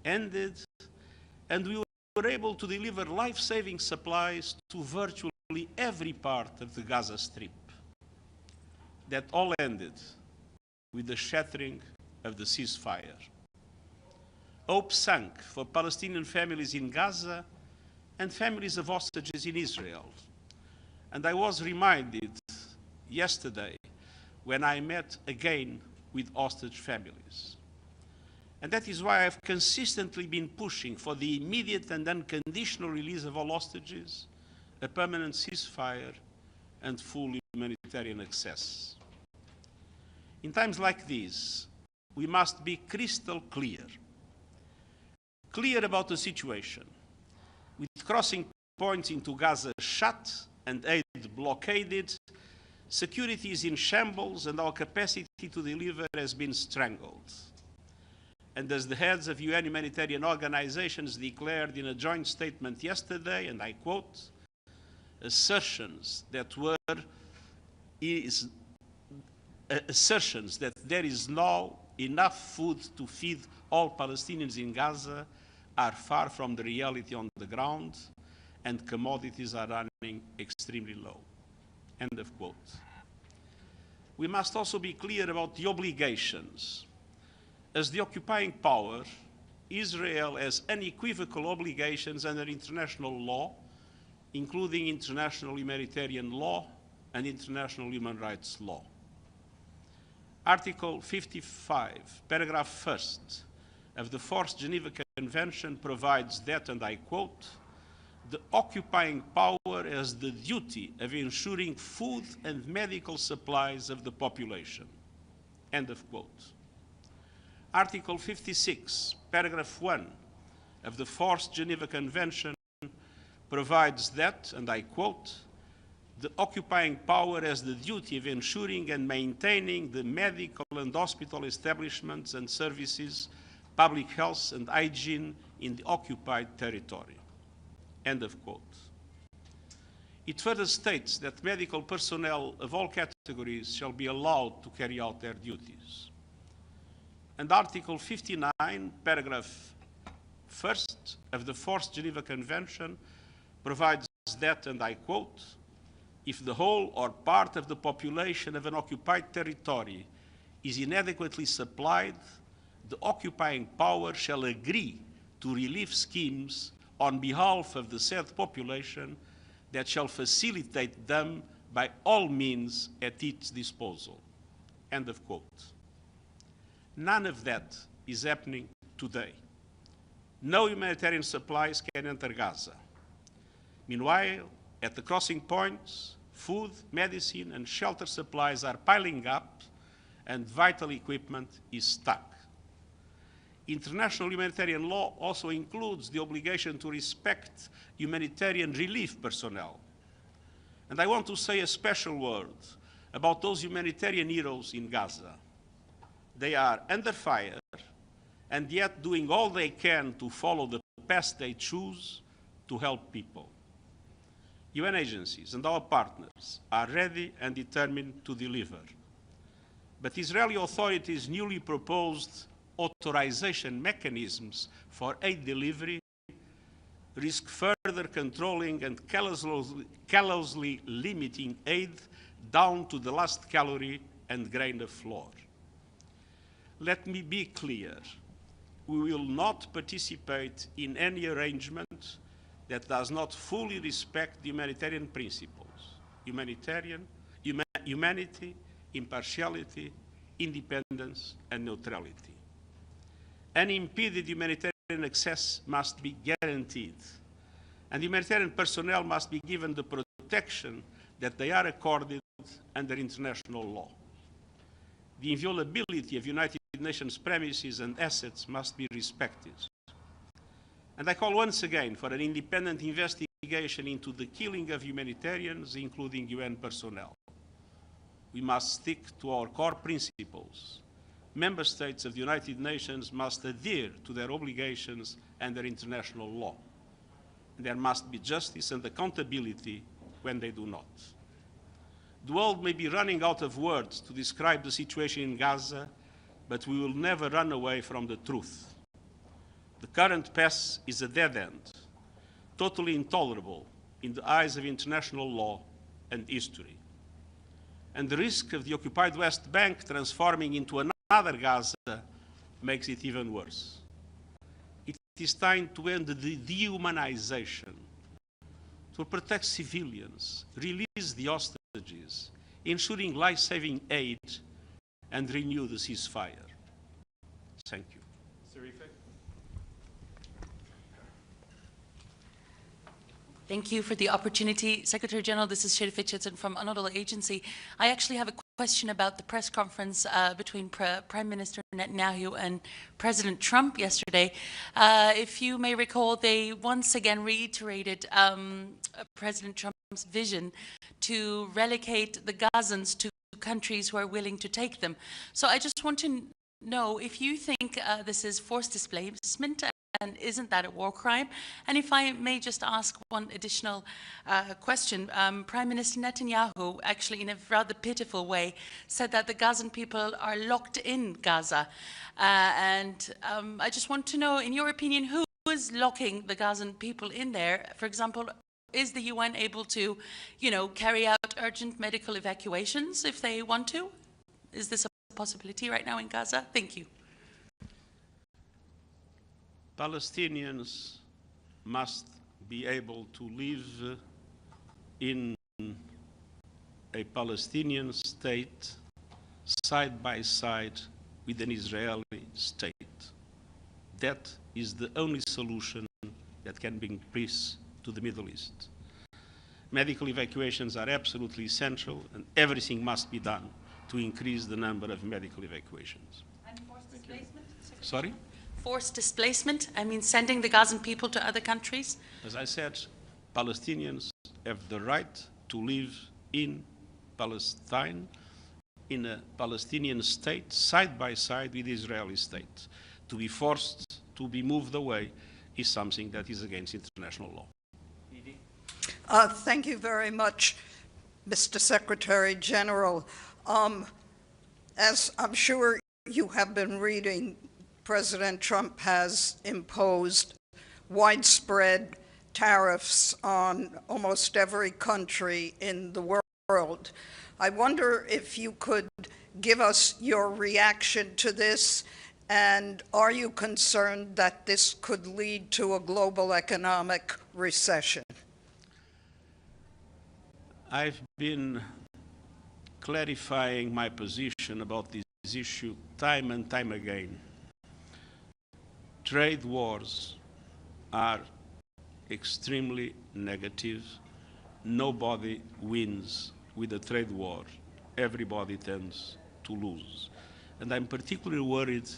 ended, and we were able to deliver life-saving supplies to virtually every part of the Gaza Strip. That all ended with the shattering of the ceasefire. Hope sank for Palestinian families in Gaza and families of hostages in Israel. And I was reminded yesterday when I met again with hostage families. And that is why I've consistently been pushing for the immediate and unconditional release of all hostages, a permanent ceasefire, and full humanitarian access. In times like these, we must be crystal clear about the situation. With crossing points into Gaza shut and aid blockaded, security is in shambles and our capacity to deliver has been strangled. And as the heads of UN humanitarian organizations declared in a joint statement yesterday, and I quote, assertions that there is now enough food to feed all Palestinians in Gaza are far from the reality on the ground, and commodities are running extremely low. End of quote. We must also be clear about the obligations. As the occupying power, Israel has unequivocal obligations under international law, including international humanitarian law and international human rights law. Article 55, paragraph 1st of the Fourth Geneva Convention provides that, and I quote, the occupying power has the duty of ensuring food and medical supplies of the population. End of quote. Article 56, paragraph 1 of the Fourth Geneva Convention provides that, and I quote, the occupying power has the duty of ensuring and maintaining the medical and hospital establishments and services, public health and hygiene in the occupied territory. End of quote. It further states that medical personnel of all categories shall be allowed to carry out their duties. And Article 59, paragraph 1st of the Fourth Geneva Convention provides that, and I quote, if the whole or part of the population of an occupied territory is inadequately supplied, the occupying power shall agree to relief schemes on behalf of the said population that shall facilitate them by all means at its disposal. End of quote. None of that is happening today. No humanitarian supplies can enter Gaza. Meanwhile, at the crossing points, food, medicine, and shelter supplies are piling up and vital equipment is stuck. International humanitarian law also includes the obligation to respect humanitarian relief personnel. And I want to say a special word about those humanitarian heroes in Gaza. They are under fire and yet doing all they can to follow the path they choose to help people. UN agencies and our partners are ready and determined to deliver. But Israeli authorities' newly proposed authorization mechanisms for aid delivery risk further controlling and callously limiting aid down to the last calorie and grain of flour. Let me be clear. We will not participate in any arrangement that does not fully respect the humanitarian principles, humanity, impartiality, independence, and neutrality. Unimpeded humanitarian access must be guaranteed, and humanitarian personnel must be given the protection that they are accorded under international law. The inviolability of United Nations premises and assets must be respected. And I call once again for an independent investigation into the killing of humanitarians, including UN personnel. We must stick to our core principles. Member states of the United Nations must adhere to their obligations under international law. And there must be justice and accountability when they do not. The world may be running out of words to describe the situation in Gaza, but we will never run away from the truth. The current path is a dead end, totally intolerable in the eyes of international law and history. And the risk of the occupied West Bank transforming into another Gaza makes it even worse. It is time to end the dehumanization, to protect civilians, release the hostages, ensuring life-saving aid, and renew the ceasefire. Thank you. Thank you for the opportunity. Secretary General, this is Sherifa Chitson from Anadolu Agency. I actually have a question about the press conference between Prime Minister Netanyahu and President Trump yesterday. If you may recall, they once again reiterated President Trump's vision to relegate the Gazans to countries who are willing to take them. So I just want to know if you think this is forced displacement, and isn't that a war crime? And if I may just ask one additional question, Prime Minister Netanyahu, actually in a rather pitiful way, said that the Gazan people are locked in Gaza. I just want to know, in your opinion, who is locking the Gazan people in there? For example, is the UN able to, carry out urgent medical evacuations if they want to? Is this a possibility right now in Gaza? Thank you. Palestinians must be able to live in a Palestinian state side by side with an Israeli state. That is the only solution that can bring peace to the Middle East. Medical evacuations are absolutely essential, and everything must be done to increase the number of medical evacuations. And forced displacement? Sorry? Forced displacement? I mean, sending the Gazan people to other countries? As I said, Palestinians have the right to live in Palestine, in a Palestinian state, side by side with the Israeli state. To be forced to be moved away is something that is against international law. Thank you very much, Mr. Secretary General. As I'm sure you have been reading, President Trump has imposed widespread tariffs on almost every country in the world. I wonder if you could give us your reaction to this, and are you concerned that this could lead to a global economic recession? I've been clarifying my position about this issue time and time again. Trade wars are extremely negative. Nobody wins with a trade war. Everybody tends to lose. And I'm particularly worried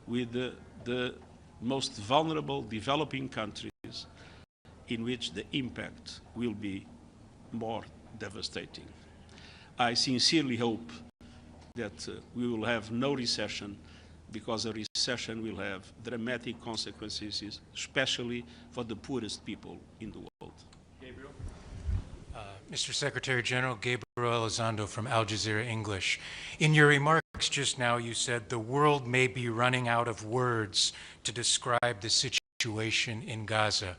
with the most vulnerable developing countries, in which the impact will be more devastating. I sincerely hope that we will have no recession, because a recession will have dramatic consequences, especially for the poorest people in the world. Gabriel? Mr. Secretary General, Gabriel Elizondo from Al Jazeera English. In your remarks just now, you said the world may be running out of words to describe the situation in Gaza.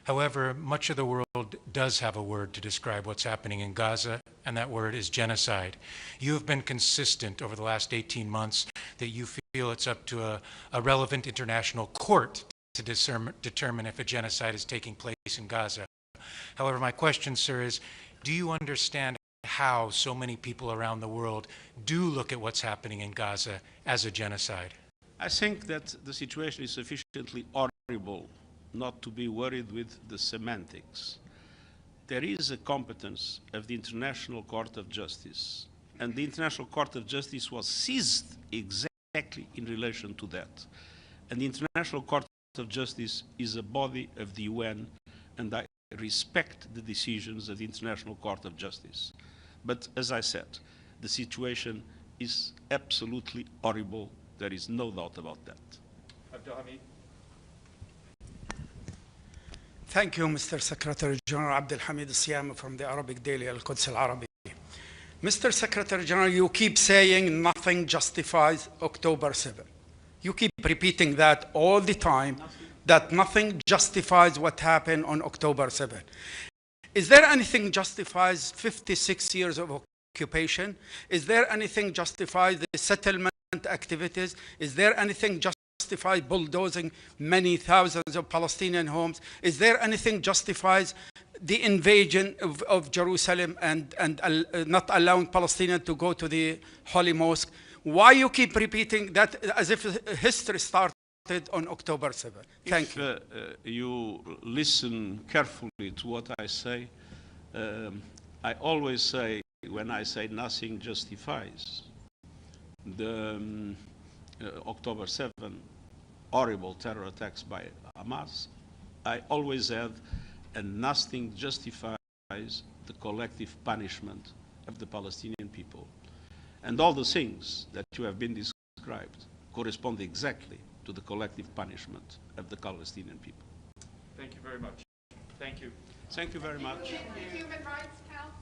However, much of the world does have a word to describe what's happening in Gaza, and that word is genocide. You have been consistent over the last 18 months that you feel it's up to a relevant international court to determine if a genocide is taking place in Gaza. However, my question, sir, is do you understand how so many people around the world do look at what's happening in Gaza as a genocide? I think that the situation is sufficiently horrible not to be worried with the semantics. There is a competence of the International Court of Justice, and the International Court of Justice was seized exactly in relation to that. And the International Court of Justice is a body of the UN, and I respect the decisions of the International Court of Justice. But as I said, the situation is absolutely horrible. There is no doubt about that. Abdelhamid. Thank you, Mr. Secretary General. Abdelhamid Siyama from the Arabic Daily, Al-Quds Al-Arabi. Mr. Secretary General, you keep saying nothing justifies October 7. You keep repeating that all the time, that nothing justifies what happened on October 7. Is there anything justifies 56 years of occupation? Is there anything justifies the settlement activities? Is there anything justifies bulldozing many thousands of Palestinian homes? Is there anything justifies the invasion of Jerusalem and not allowing Palestinians to go to the Holy Mosque? Why you keep repeating that as if history started on October 7? Thank you. You listen carefully to what I say. I always say, when I say nothing justifies the October 7 horrible terror attacks by Hamas, I always add, and nothing justifies the collective punishment of the Palestinian people. And all the things that you have been described correspond exactly to the collective punishment of the Palestinian people. Thank you very much. Thank you. Thank you very much. Human Rights Council.